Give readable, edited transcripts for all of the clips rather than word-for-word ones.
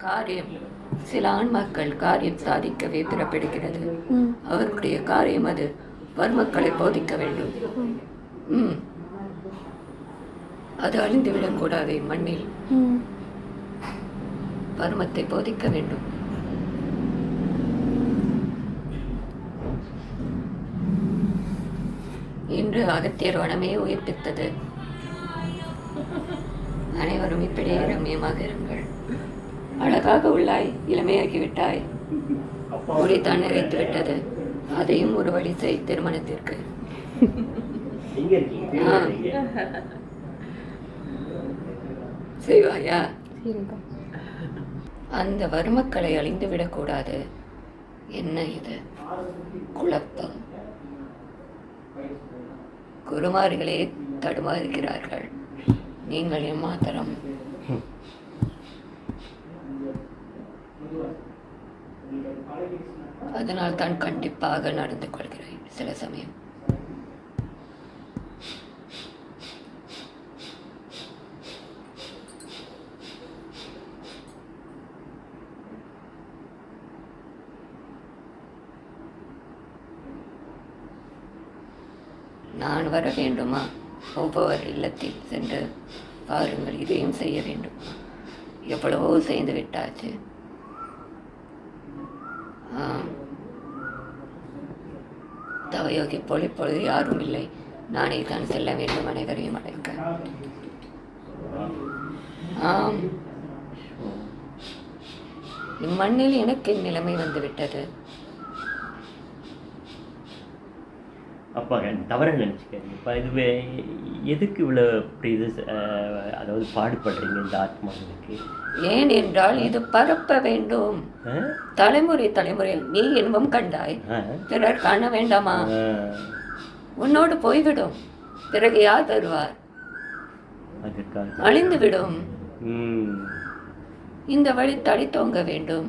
காரியம் சில ஆன்மாக்கள் காரியம் சாதிக்கவே பிறப்பிடுகிறது. அவர்களுடைய காரியம் அது வர்மக்களை போதிக்க வேண்டும். அது அழிந்துவிடக்கூடாது. மண்ணில் வர்மத்தை போதிக்க வேண்டும். இன்று அகத்தியர் வனமே உயிர்ப்பித்தது. அனைவரும் இப்படியே ரம்யமாக இருங்கள். அழகாக உள்ளாய், இளமையாகிவிட்டாய், முடித்தான் நிறைத்து விட்டது. அதையும் ஒரு வழி செய் திருமணத்திற்கு. செய்வாயா? அந்த வறுமக்களை அழிந்து விடக்கூடாது. என்ன இது குழப்பம்? குருமார்களே தடுமாறுகிறார்கள். நீங்கள் எம்மாத்திரம்? அதனால் தான் கண்டிப்பாக நடந்து கொள்கிறேன் சில சமயம். நான் வர வேண்டுமா? ஒவ்வொரு இல்லத்தில் சென்று பாருங்கள், இதையும் செய்ய வேண்டும். எவ்வளவோ செய்து விட்டாச்சு. தவயோகி போல் இப்பொழுது யாரும் இல்லை. நானே தான் செல்ல வேண்டும் அனைவரையும் அழைக்க. ஆம், இம்மண்ணில் எனக்கு நிலைமை வந்துவிட்டது. அப்பா தவற நினச்சிக்காதீங்க. இப்போ இதுவே எதுக்கு இவ்வளோ இப்படி இது அதாவது பாடுபடுறீங்க இந்த ஆத்மாவுக்கு? ஏன் என்றால் இது பரப்ப வேண்டும். தலைமுறை தலைமுறை நீ இன்பம் கண்டாய், பிறர் காண வேண்டாமா? உன்னோடு போய்விடும். பிறகு யார் வருவார்? அழிந்து விடும். இந்த வழி தடை தோங்க வேண்டும்.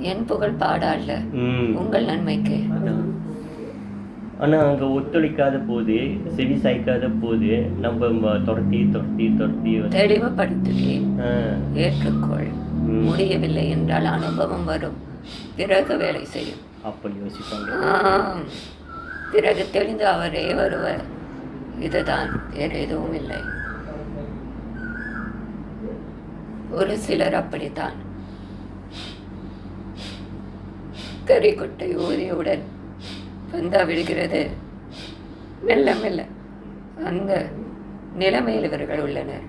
என் புகழ் பாடல்ல, உங்கள் நன்மைக்கு. ஆனால் அங்கே ஒத்துழைக்காத போது, செவி சாய்க்காத போது நம்ம துரத்தி துரத்தி துரத்தி தெளிவுபடுத்துவேன். ஏற்றுக்கொள். முடியவில்லை என்றால் அனுபவம் வரும், பிறகு வேலை செய்யும். அப்போ யோசிப்பாங்க. பிறகு தெளிந்து அவரே வருவர். இதுதான், வேறு எதுவும் இல்லை. ஒரு சிலர் அப்படித்தான். கறிக்கொட்டை ஊதியவுடன் வந்தா விடுகிறது. மெல்ல மெல்ல அந்த நிலைமையில் இவர்கள் உள்ளனர்.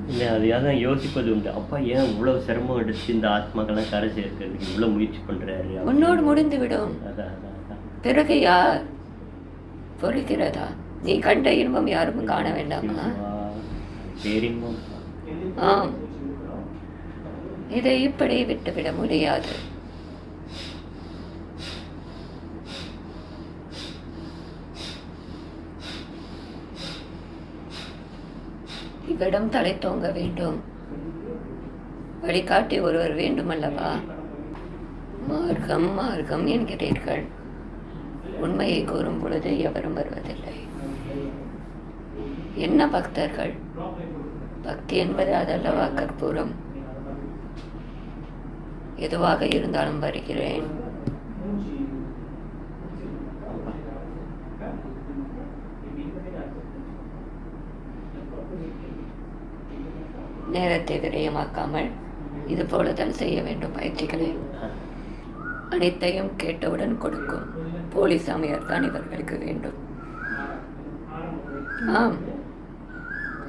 இல்லை, அதையாதான் யோசிப்பது உண்டு. அப்பா ஏன் இவ்வளவு சிரமம் எடுத்து இந்த ஆத்மாக்கெல்லாம் கரை சேர்க்கிறதுக்கு இவ்வளோ முயற்சி பண்றாரு? உன்னோடு முடிந்து விடும். பிறகு யார் பொறுக்கிறதா? நீ கண்ட இன்பம் யாரும் காண வேண்டாமா? பேரின்பம். ஆம், இதை இப்படி விட்டுவிட முடியாது. இவ்விடம் தலை தோங்க வேண்டும். வழிகாட்டி ஒருவர் வேண்டும் அல்லவா? மார்க்கம் மார்க்கம் என்கிறீர்கள். உண்மையை கூறும் பொழுது எவரும் வருவதில்லை. என்ன பக்தர்கள்? பக்தி என்பது அதல்லவா கற்பூரம். எதுவாக இருந்தாலும் வருகிறேன். நேரத்தை விரயமாக்காமல் இது போலதான் செய்ய வேண்டும் பயிற்சிகளை. அனைத்தையும் கேட்டவுடன் கொடுக்கும் போலீஸ் சாமியார் தான் இவர்களுக்கு வேண்டும். ஆம்,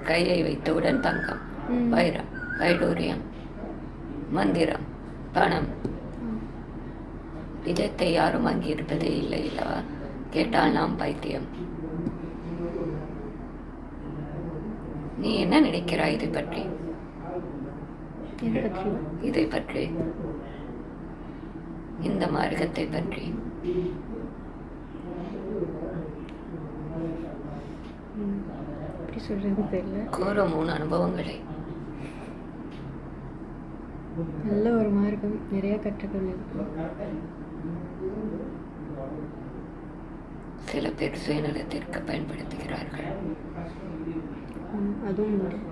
கையை வைத்தவுடன் தங்கம், வைரம், வைடூரியம், மந்திரம், பணம். இதத்தை யாரும் அங்கிருப்பதே இல்லை இல்லவா? கேட்டால் நாம் பைத்தியம். நீ என்ன நினைக்கிறாய் இதை பற்றி? இதை பற்றி, இந்த மார்க்கத்தை பற்றி? கூறும் உன் அனுபவங்களை. நல்ல ஒரு மார்க்கம், நிறைய கற்றுக்கொள்ள. சில பேர் சுயநலத்திற்கு பயன்படுத்துகிறார்கள். அதுவும் வரும்.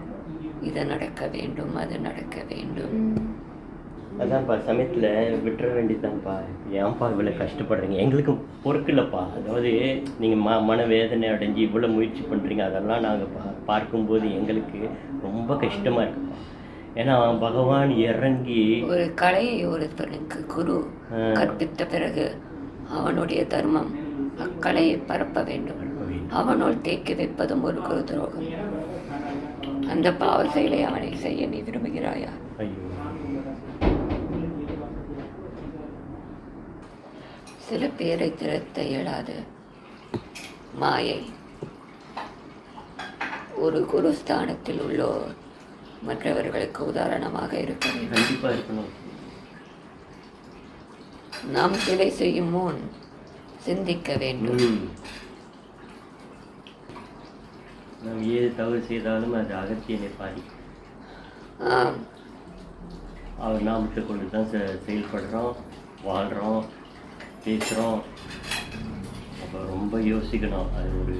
இது நடக்க வேண்டும், அது நடக்க வேண்டும். அதான்ப்பா சமயத்தில் விட்டுற வேண்டியதான்ப்பா. ஏன்ப்பா இவ்வளோ கஷ்டப்படுறீங்க, எங்களுக்கு பொறுக்கலப்பா. அதாவது நீங்கள் மனவேதனை அடைஞ்சு இவ்வளோ முயற்சி பண்ணுறீங்க, அதெல்லாம் நாங்கள் பார்க்கும்போது எங்களுக்கு ரொம்ப கஷ்டமாக இருக்குப்பா. ஏன்னா பகவான் இறங்கி ஒரு கலையை ஒருத்தனுக்கு குரு கற்பித்த பிறகு அவனுடைய தர்மம் அக்கலையை பரப்ப வேண்டும். அவனோடு தேக்கி வைப்பதும் ஒரு குரு துரோகம். அந்த பாவ செயலை அவனை செய்ய நீ விரும்புகிறாயா? ஐயோ, சில பேரை திருத்த இயலாது மாயை. ஒரு குருஸ்தானத்தில் உள்ளோர் மற்றவர்களுக்கு உதாரணமாக இருக்க வேண்டும். கண்டிப்பாக இருக்கணும். நாம் சிலை செய்யும் முன் சிந்திக்க வேண்டும். நாம் ஏது தவறு செய்தாலும் அது அகத்தியனை பாதி. ஆம், அவர் நாமத்தை கொண்டு தான் செயல்படுறோம், வாழ்கிறோம், பேசுகிறோம். அப்போ ரொம்ப யோசிக்கணும். அது ஒரு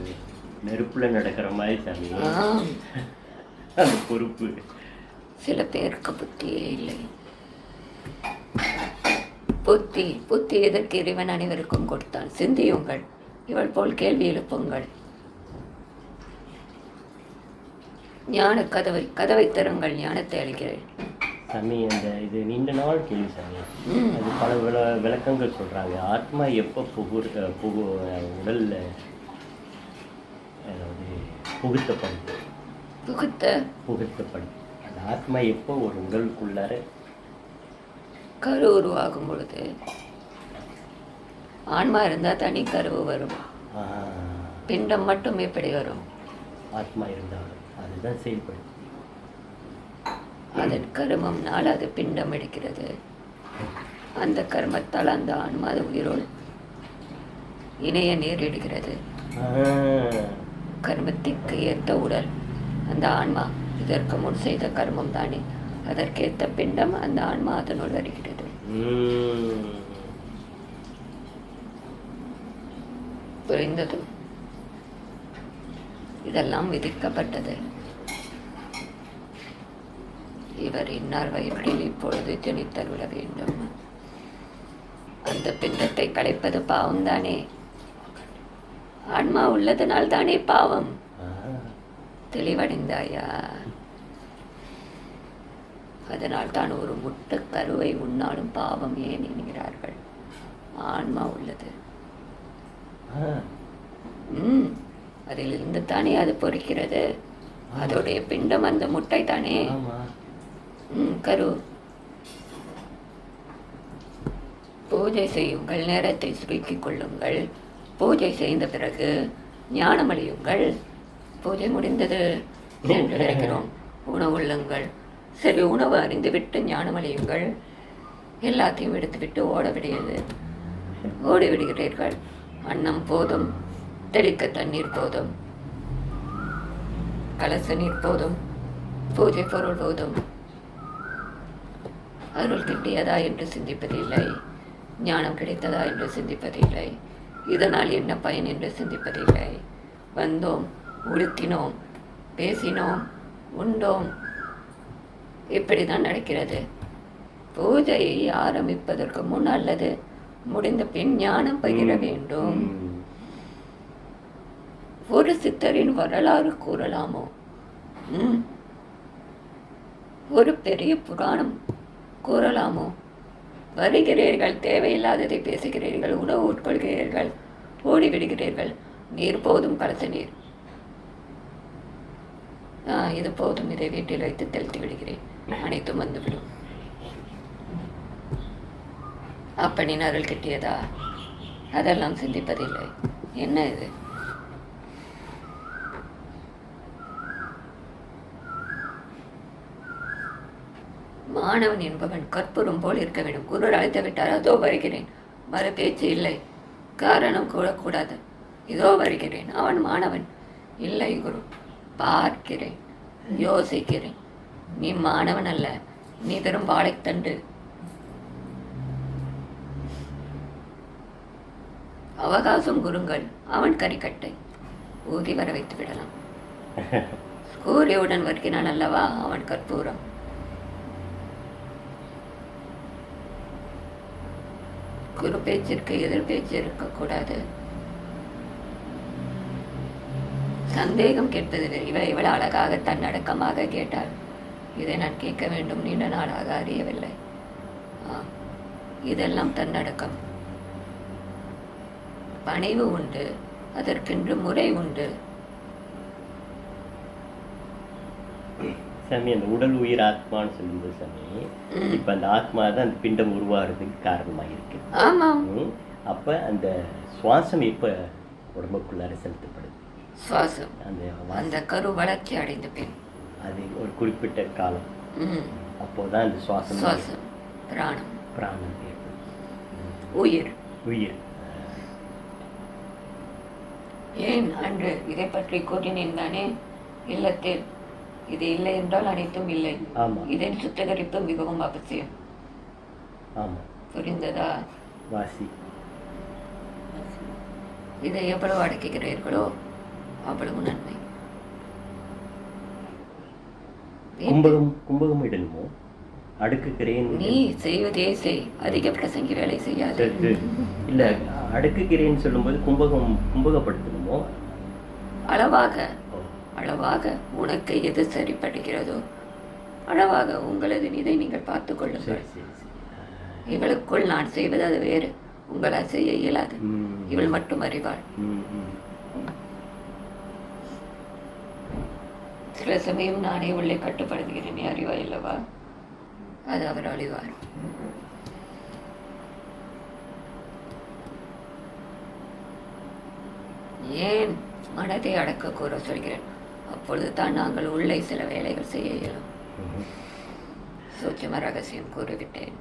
நெருப்பில் நடக்கிற மாதிரி சாமி. ஆம். அந்த பொறுப்பு சில பேருக்கு புத்தியே இல்லை. புத்தி எதற்கு இறைவன் அனைவருக்கும் கொடுத்தான். சிந்தியுங்கள், இவள் போல் கேள்வி எழுப்புங்கள். ஞான கதவை தருங்கள், ஞானத்தை அளிக்கிறேன் சாமி. அந்த இது நீண்ட நாள் கேள்வி சாமி. அது பல விளக்கங்கள் சொல்கிறாங்க. ஆத்மா எப்போ உடலில் அதாவது புகுத்தப்படும். அந்த ஆத்மா எப்போ ஒரு உடலுக்குள்ளார கரு உருவாகும் பொழுது ஆன்மா இருந்தால் தனி கருவு வரும். பிண்டம் மட்டும் எப்படி வரும்? ஆத்மா இருந்தாலும் அதுதான் செயல்படும். அதன் கருமம்னால் அது பிண்டம் எடுக்கிறது. அந்த கர்மத்தால் அந்த ஆன்மா அது உயிரோடு இணைய நேரிடுகிறது. கர்மத்திற்கு ஏற்ற உடல் அந்த ஆன்மா. இதற்கு முன் செய்த கர்மம் தானே, அதற்கேற்ற பிண்டம் அந்த ஆன்மா அதனோடு வருகிறது. புரிந்தது? இதெல்லாம் விதிக்கப்பட்டது. இவர் இன்னார் வயிற்றில் இப்பொழுது திணித்தருள வேண்டும். அந்த பிண்டத்தை களைப்பது பாவம் தானே. ஆன்மா உள்ளதனால் தானே பாவம். தெளிவடைந்தாயா? அதனால் தான் ஒரு முட்டை கருவை உண்ணாலும் பாவம் ஏன் என்கிறார்கள். ஆன்மா உள்ளது. அதிலிருந்து தானே அது பொறிக்கிறது. அதோடைய பிண்டம் அந்த முட்டை தானே. கரு. பூஜை செய்யுங்கள், நேரத்தை சுருக்கிக் கொள்ளுங்கள். பூஜை செய்த பிறகு ஞானம் அடையுங்கள். பூஜை முடிந்தது என்று நினைக்கிறோம். உணவுள்ளுங்கள். சரி, உணவு அறிந்து விட்டு ஞானம் அடையுங்கள். எல்லாத்தையும் எடுத்துவிட்டு ஓடி விடுகிறீர்கள். அன்னம் போதும், தெளிக்க தண்ணீர் போதும், கலச நீர் போதும், பூஜை பொருள் போதும். அருள் கிட்டியதா என்று சிந்திப்பதில்லை. ஞானம் கிடைத்ததா என்று சிந்திப்பதில்லை. இதனால் என்ன பயன் என்று சிந்திப்பதில்லை. வந்தோம், உடுத்தினோம், பேசினோம், உண்டோம். இப்படிதான் நடக்கிறது. பூஜையை ஆரம்பிப்பதற்கு முன் அல்லது முடிந்த பின் ஞானம் பகிர வேண்டும். ஒரு சித்தரின் வரலாறு கூறலாமோ? ஒரு பெரிய புராணம் கூறலாமோ? வருகிறீர்கள், தேவையில்லாததை பேசுகிறீர்கள், உணவு உட்கொள்கிறீர்கள், ஓடிவிடுகிறீர்கள். நீர் போதும், கலச நீர். இது போதும், இதை வீட்டில் வைத்து தெளித்து விடுகிறேன், அனைத்தும் வந்துவிடும். அப்பனின் அருள் கிட்டியதா? அதெல்லாம் சிந்திப்பதில்லை. என்ன இது? மாணவன் என்பவன் கற்பூரம் போல் இருக்க வேண்டும். குரு அழைத்து விட்டார், அதோ வருகிறேன். மறு பேச்சு இல்லை, காரணம் கூடக்கூடாது. இதோ வருகிறேன். அவன் மாணவன். இல்லை குரு, பார்க்கிறேன், யோசிக்கிறேன். நீ மாணவன் அல்ல, நீ வெறும் வாழைத்தண்டு. அவகாசம் குருங்கள். அவன் கறிக்கட்டை ஊதி வர வைத்து விடலாம். சூரியவுடன் வருகிறான் அல்லவா அவன் கற்பூரம். குரு பேச்சிற்கு எதிர் பேச்சு இருக்கக்கூடாது. சந்தேகம் கேட்பதில்லை. இவள் அழகாக தன்னடக்கமாக கேட்டாள். இதை நான் கேட்க வேண்டும், நீண்ட நாளாக அறியவில்லை. இதெல்லாம் தன்னடக்கம். பணிவு உண்டு, அதற்கென்று முறை உண்டு. சாமி, அந்த உடல் உயிர் ஆத்மான்னு சொல்லுது சாமி. இப்ப அந்த ஆத்மா தான் அந்த பிண்டம் உருவாகிறதுக்கு காரணமாக இருக்கு. ஆமாம். அப்ப அந்த சுவாசம் இப்ப உடம்புக்குள்ளார செலுத்தப்படுது. சுவாசம் அந்த கரு வளர்ச்சி அடைந்த பின் அது ஒரு குறிப்பிட்ட காலம். அப்போதான் அந்த சுவாசம் பிராணம் பிராணம் உயிர் உயிர். ஏன் அன்று இதை பற்றி கூறினேன் தானே இல்லத்தில். இது இல்லை என்றால் அனைத்தும் இல்லை. இதன் சுத்திகரிப்பு மிகவும் அவசியம். புரிந்ததா? வாசி. இதை எவ்வளவு அடக்குகிறீர்களோ அவ்வளவு நன்மை. கும்பகம் இடணுமோ அடுக்குகிறேன். நீ செய்வதே செய், அதிக பிரசங்கி வேலை செய்யாது. இல்ல, அடுக்குகிறேன்னு சொல்லும்போது கும்பகப்படுத்தணுமோ? அளவாக அளவாக உனக்கு எது சரிப்படுகிறதோ அளவாக உங்களது இதை நீங்கள் பார்த்துக் கொள்ளுங்கள். இவளுக்குள் நான் செய்வது அது வேறு, உங்களால் செய்ய இயலாது. இவள் மட்டும் அறிவாள். சில சமயம் நானே உள்ளே கட்டுப்படுத்துகிறேன், நீ அறிவாய் அல்லவா? அது அவர் அறிவார். ஏன் மனதை அடக்க கூற சொல்கிறேன்? அப்பொழுது தான் நாங்கள் உள்ளே சில வேலைகள் செய்ய இயலும். சூட்சும ரகசியம் கூறிவிட்டேன்.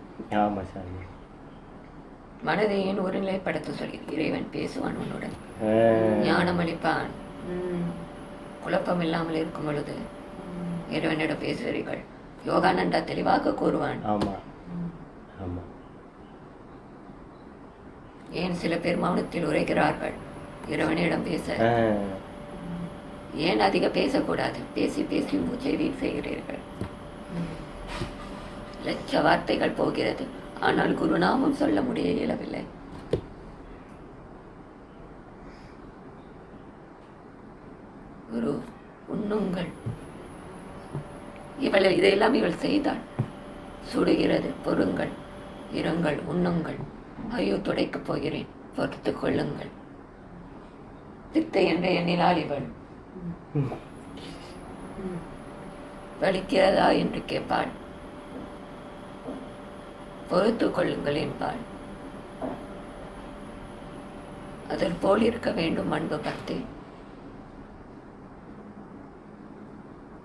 மனதை ஏன் ஒருநிலைப்படுத்த சொல்கிறேன்? இறைவன் பேசுவான் உன்னுடன், ஞானம் அளிப்பான். குழப்பம் இல்லாமல் இருக்கும் பொழுது இறைவனிடம் பேசுவீர்கள். யோகானந்தா தெளிவாக கூறுவான். ஏன் சில பேர் மௌனத்தில் உரைக்கிறார்கள் இறைவனிடம் பேச? ஏன் அதிக பேசக்கூடாது? பேசி பேசி மூச்சை வீண் செய்கிறீர்கள். லட்ச வார்த்தைகள் போகிறது, ஆனால் குருநாமம் சொல்ல முடிய இயலவில்லை. குரு உண்ணுங்கள். இதையெல்லாம் இவள் செய்தாள். சுடுகிறது, பொறுங்கள், இருங்கள், உண்ணுங்கள். ஐயோ, துடைக்கப் போகிறேன், பொறுத்து கொள்ளுங்கள். தித்தை என்ற எண்ணினால் இவள் வலிக்கிறதா என்று கேட்பாள். பொறுத்து கொள்ளுங்கள் என்பாள். அதில் போல் இருக்க வேண்டும் அன்பு பக்தி.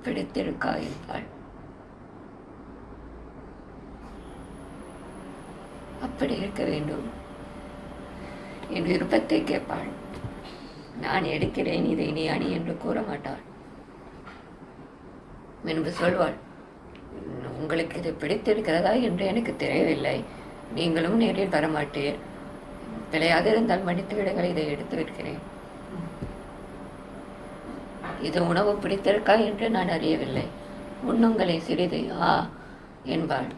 பிடித்திருக்கா என்பாள். அப்படி இருக்க வேண்டும். என் விருப்பத்தை கேட்பாள். நான் எடுக்கிறேன், இதை நீ அணி என்று கூற மாட்டாள். முன்பு சொல்வாள், உங்களுக்கு இது பிடித்திருக்கிறதா என்று எனக்கு தெரியவில்லை, நீங்களும் நேரில் வரமாட்டீர், பிழையாக இருந்தால் மன்னித்து விடுங்கள், இதை எடுத்து விடுகிறேன். இது உணவு பிடித்திருக்கா என்று நான் அறியவில்லை, உண்ணுங்களே சிறிது என்பாள்.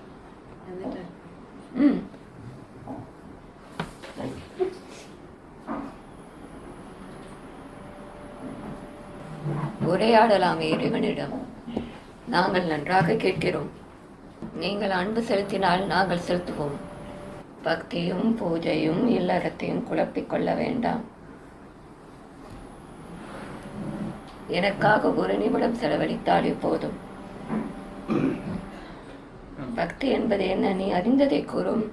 உரையாடலாமே இறைவனிடம். நாங்கள் நன்றாக கேட்கிறோம், நீங்கள் அன்பு செலுத்தினால் நாங்கள் செலுத்துவோம். பக்தியும் பூஜையும் இல்லறத்தையும் குழப்பிக்கொள்ள வேண்டாம். எனக்காக ஒரு நிமிடம் செலவழித்தாலே போதும். பக்தி என்பது என்ன? நீ அறிந்ததை கூறும்.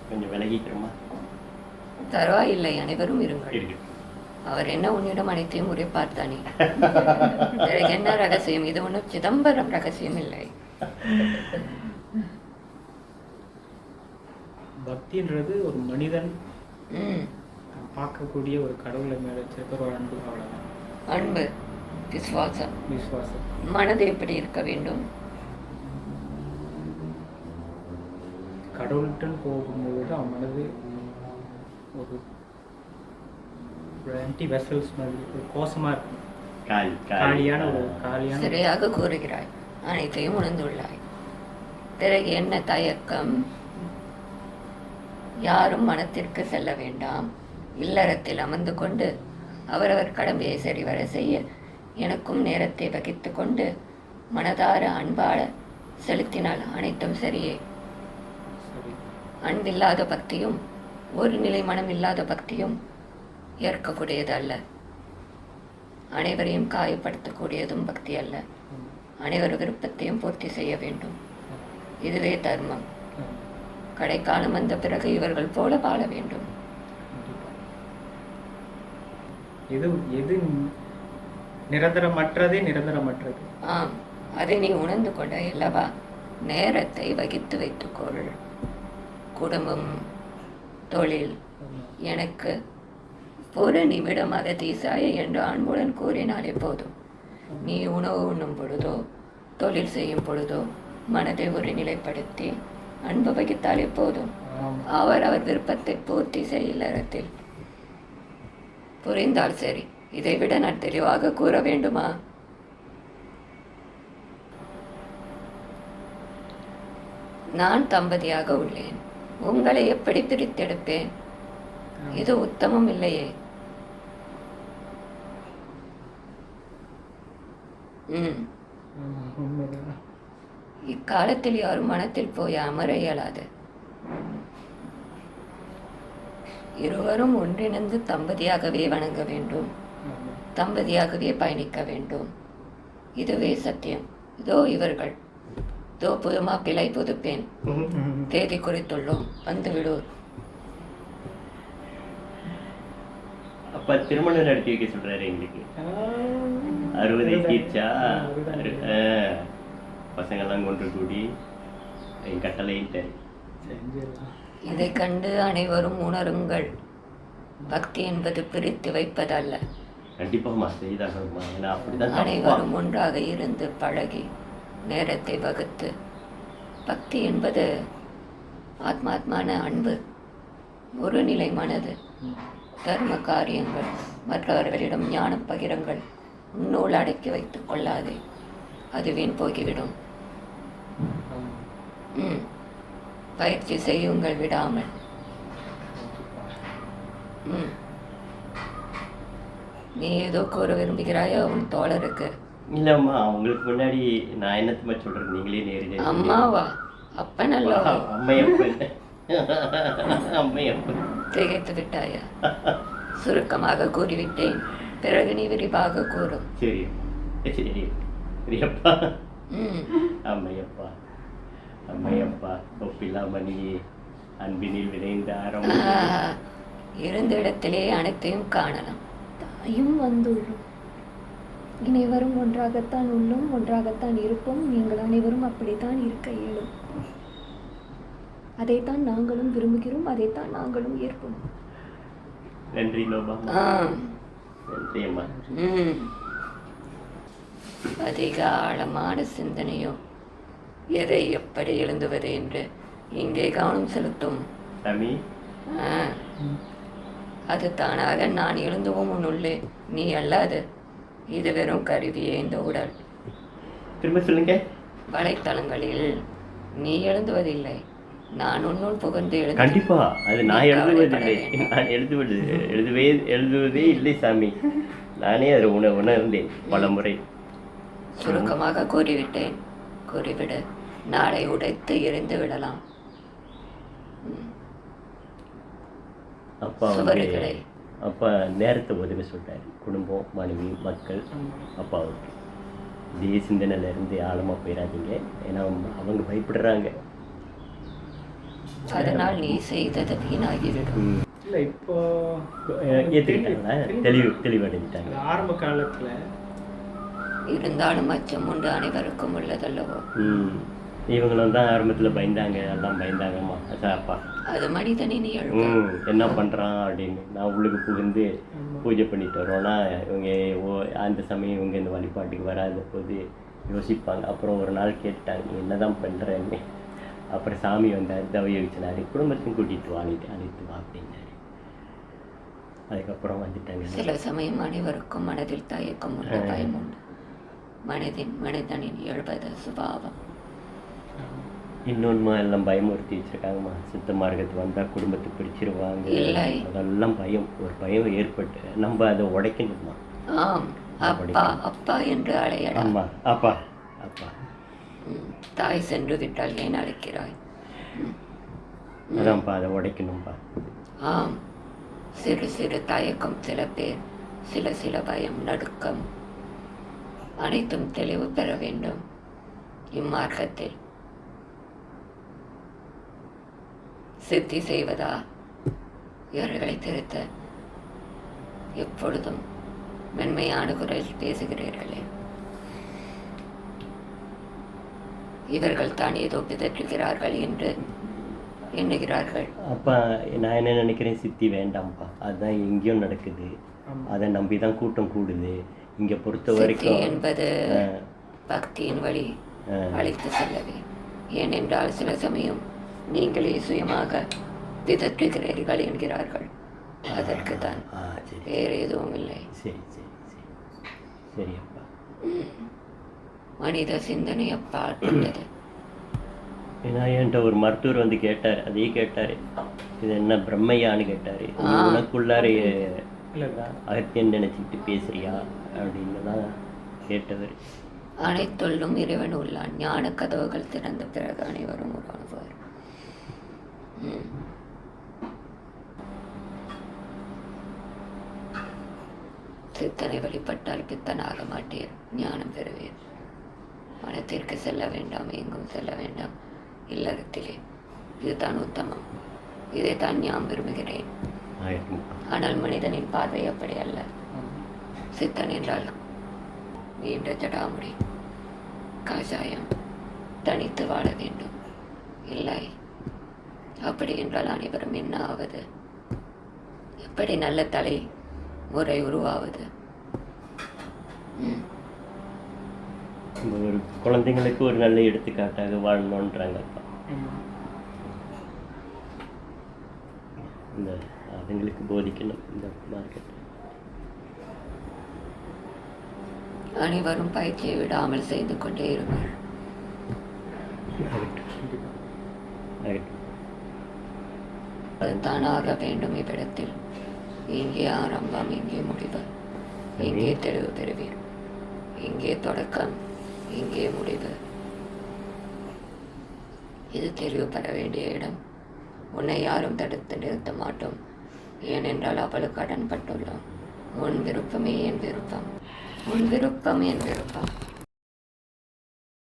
கொஞ்சம் விலகிக்கிறோமா? பரவாயில்லை, அனைவரும் இருங்கள். அவர் என்ன உன்னிடம் அனைத்தையும் உரைப்பார் தானே. என்ன ரகசியம்? இது ஒன்றும் சிதம்பரம் ரகசியம் இல்லை. பக்தின்றது ஒரு மனிதன் பார்க்கக்கூடிய ஒரு கடவுளை மேல வச்சிருக்கிற ஒரு அன்பு, அவ்வளவுதான். அன்பு, விசுவாசம். மனது எப்படி இருக்க வேண்டும்? கடவுள்கிட்டன்னு போகும்போது தான் அவன் மனது ஒரு ஆன்டி வெசல்ஸ் மாதிரி ஒரு கோஷமாக இருக்கும். காலியான ஒரு காலியான சரியாக கூறுகிறாய், அனைத்தையும் உணர்ந்துள்ளாய். பிறகு என்ன தயக்கம்? யாரும் மனத்திற்கு செல்ல வேண்டாம். இல்லறத்தில் அமர்ந்து கொண்டு அவரவர் கடமையை சரிவர செய்ய எனக்கும் நேரத்தை வகித்து கொண்டு மனதார அன்பாட செலுத்தினால் அனைத்தும் சரியே. சரி. அன்பில்லாத பக்தியும் ஒரு நிலை மனம் இல்லாத பக்தியும் ஏற்கக்கூடியது அல்ல. அனைவரையும் காயப்படுத்தக்கூடியதும் பக்தி அல்ல. அனைவர் விருப்பத்தையும் பூர்த்தி செய்ய வேண்டும். இதுவே தர்மம். கடைக்காலம் வந்த பிறகு இவர்கள் போல வாழ வேண்டும். எது எது நிரந்தரமற்றதே நிரந்தரமற்றது. ஆம், அதை நீ உணர்ந்து கொண்ட அல்லவா? நேரத்தை வகித்து வைத்துக்கொள். குடும்பம், தொழில், எனக்கு ஒரு நிமிடம் அகதீசாய என்று அன்புடன் கூறினாலே போதும். நீ உணவு உண்ணும் பொழுதோ தொழில் செய்யும் பொழுதோ மனதை ஒரு நிலைப்படுத்தி அன்பு வகித்தாலே போதும். அவர் விருப்பத்தை பூர்த்தி செய்ய இல்லறத்தில். புரிந்தால் சரி. இதைவிட நான் தெளிவாக கூற வேண்டுமா? நான் தம்பதியாக உள்ளேன். உங்களை எப்படி பிரித்தெடுப்பேன்? இது உத்தமம் இல்லையே. இக்காலத்தில் யாரும் மனத்தில் போய் அமர இயலாது. இருவரும் ஒன்றிணைந்து தம்பதியாகவே வணங்க வேண்டும், தம்பதியாகவே பயணிக்க வேண்டும். இதுவே சத்தியம். இதோ இவர்கள், இதோ புது மாப்பிள்ளை புதுப்பேன். தேதி குறித்துள்ளோம், வந்து விடுவோம். அப்ப திருமணம் நடத்தி வைக்க சொல்றாரு எங்களுக்கு. 60 தீர்ச்சா பசங்கள்லாம் கொண்டு கூடி என் கட்டளையிட்ட. இதை கண்டு அனைவரும் உணருங்கள். பக்தி என்பது பிரித்து வைப்பதல்ல. கண்டிப்பாமா செய்தாகணுமா. ஏன்னா அப்படிதான் அனைவரும் ஒன்றாக இருந்து பழகி நேரத்தை வகுத்து. பக்தி என்பது ஆத்மாத்மான அன்பு, ஒரு நிலை மனது, தர்ம காரியங்கள், மற்றவர்களிடம் ஞானம் பகிரங்கள். உன்னோடு அடக்கி வைத்துக் கொள்ளாதே, அது வீண் போகிவிடும். பயிற்சி செய்யுங்கள் விடாமல். நீ ஏதோ கூற விரும்புகிறாயோ உன் தோழருக்கு? இல்லம்மா, அவங்களுக்கு முன்னாடி நான் என்னத்துமா சொல்றேன், நீங்களே நேரில். அம்மாவா? அப்பன் அல்லவா? அம்மையப்பன். அம்மையப்பன். திகைத்து விட்டாயா? சுருக்கமாக கூறிவிட்டேன், பிறகு நீ விரிவாக கூறும். சரி சரி சரியப்பா. அம்மையப்பா, அம்மையப்பா, ஒப்பில்லாமணி அன்பினில் விளைந்த ஆரம். இருந்த இடத்திலே அனைத்தையும் காணலாம். தாயும் வந்துள்ளோம். இனைவரும் ஒன்றாகத்தான் உள்ளோம், ஒன்றாகத்தான் இருப்போம். நீங்கள் அனைவரும் அப்படித்தான் இருக்க இயலும். அதைத்தான் நாங்களும் விரும்புகிறோம், அதைத்தான் நாங்களும் ஏற்போம். நன்றி லோபா. நன்றி அம்மா. அதிக ஆழமான சிந்தனையோ எதை எப்படி எழுந்துவது என்று இங்கே கவனம் செலுத்தும். அது தானாக நான் எழுந்துவோம் உன்னுள்ளே, நீ அல்லாது. இது வெறும் கருவியே இந்த உடல். திரும்ப சொல்லுங்க. வலைத்தளங்களில் நீ எழுந்துவதில்லை, நான் உன்னுள் புகுந்து எழுது. கண்டிப்பா அது நான் எழுதுவதில்லை. நான் எழுதுவதே இல்லை சாமி. நானே அதை உணர்ந்தேன் பல முறை. சுருக்கமாக கூறிவிட்டேன், கூறிவிடு. நாளை உடைத்து எரிந்து விடலாம். அப்பா வந்து அப்பா நேரத்தை ஒதுக்க சொல்லிட்டாரு. குடும்பம், மனைவி, மக்கள், அப்பாவுக்கு. இதே சிந்தனையில இருந்து ஆழமா போயிடாதீங்க. ஏன்னா அவங்க பயப்படுறாங்க. அதனால் நீ செய்தது வீணாகிவிடும். இல்லை, இப்போ ஏற்றுக்கிட்டாங்களா? தெளிவடைஞ்சிட்டாங்க. ஆரம்ப காலத்துல இருந்தாலும் அச்சம் உண்டு, அனைவருக்கும் உள்ளதல்லவோ. இவங்களும் தான் ஆரம்பத்தில் பயந்தாங்க, எல்லாம் பயந்தாங்கம்மா. அப்பா அது மனிதனின் என்ன பண்ணுறான் அப்படின்னு நான் உள்ளுக்கு புகுந்து பூஜை பண்ணிட்டு வரோன்னா இவங்க அந்த சமயம் இவங்க இந்த வழிபாட்டுக்கு வராத போது யோசிப்பாங்க. அப்புறம் ஒரு நாள் கேட்டாங்க, நீ என்ன தான் பண்ணுறேன்னு. அப்புறம் சாமி வந்தார், தவையை வச்சினார், குடும்பத்தையும் கூட்டிகிட்டு அழைத்து வா அப்படின்னாரு. அதுக்கப்புறம் வந்துட்டாங்க. சில சமயம் அனைவருக்கும் மனதில் தயக்கம் உண்டு, பயம் உண்டு. மனிதனின் இயல்பது சுபாவம். இன்னொன்றுமா எல்லாம் பயமுறுத்தி வச்சிருக்காங்கம்மா. சித்த மார்க்கத்துக்கு வந்தால் குடும்பத்தை பிரிச்சிருவாங்க, அதெல்லாம் பயம், ஒரு பயம் ஏற்பட்டு நம்ம அதை உடைக்கணுமா. ஆம், அப்பா அப்பா என்று அழையடா. அம்மா அப்பா அப்பா. தாய் சென்று விட்டால் ஏன் அழைக்கிறாய்? அதான்ப்பா, அதை உடைக்கணும்ப்பா. ஆம், சிறு சிறு தயக்கம் சில பேர், சில பயம், நடுக்கம், அனைத்தும் தெளிவு பெற வேண்டும் இம்மார்க்கத்தில். சித்தி செய்வதா இவர்களை திருத்த எப்பொழுதும் மென்மையான குரலில் பேசுகிறீர்களே, இவர்கள் தான் ஏதோ பிதற்றுகிறார்கள் என்று எண்ணுகிறார்கள். அப்பா நான் என்ன நினைக்கிறேன், சித்தி வேண்டாம்ப்பா, அதுதான் எங்கேயும் நடக்குது, அதை நம்பி தான் கூட்டம் கூடுது. இங்கே பொறுத்த வரைக்கும் என்பது பக்தியின் வழி அழைத்து செல்லவே. ஏனென்றால் சில சமயம் நீங்களே சுயமாக பிதற்றுகிறீர்கள் என்கிறார்கள். அதற்கு தான், வேறு எதுவும் இல்லை. சரி சரி சரி சரி அப்பா. மனித சிந்தனை அப்பாற்பட்டது. ஏன்னா என்கிட்ட ஒரு மருத்துவர் வந்து கேட்டார், அதே கேட்டார், இது என்ன பிரம்மையான்னு கேட்டார். உனக்குள்ளாரே அகத்தியன் நினைச்சிட்டு பேசுறியா அப்படின்னுலாம் கேட்டவர். அனைத்துள்ளும் இறைவன் உள்ளான். ஞான கதவுகள் திறந்த பிறகு அனைவரும் உணர்வார். சித்தனை வழிபட்டால் பித்தனாக மாட்டீர், ஞானம் பெறுவீர். மனத்திற்கு செல்ல வேண்டாம், எங்கும் செல்ல வேண்டாம், இல்லறத்திலே. இதுதான் உத்தமம், இதைத்தான் ஞான் விரும்புகிறேன். ஆனால் மனிதனின் பார்வை அப்படி அல்ல. சித்தன் என்றால் நீண்ட ஜடாமுடி, காஷாயம், தனித்து வாழ வேண்டும். இல்லை, அப்படி என்றால் அனைவரும் என்ன ஆவது? எப்படி நல்ல தலை முறை உருவாவது? ஒரு குழந்தைங்களுக்கு ஒரு நல்ல எடுத்துக்காட்டாக வாழணுன்றாங்க அப்பா. இந்த அதுங்களுக்கு போதிக்கணும் இந்த மார்க்கெட். அனைவரும் பயிற்சியை விடாமல் செய்து கொண்டே இருங்கள். தானாக வேண்டும் இவ்விடத்தில். இங்கே ஆரம்பம், இங்கே முடிவு, இங்கே தெளிவு பெறுவீர். இங்கே தொடக்கம், இங்கே முடிவு. இது தெளிவு பெற வேண்டிய இடம். உன்னை யாரும் தடுத்து நிறுத்த மாட்டோம். ஏனென்றால் அவளுக்கு கடன்பட்டுள்ளோம். உன் விருப்பமே என் விருப்பம், உன் விருப்பம் என் விருப்பம்.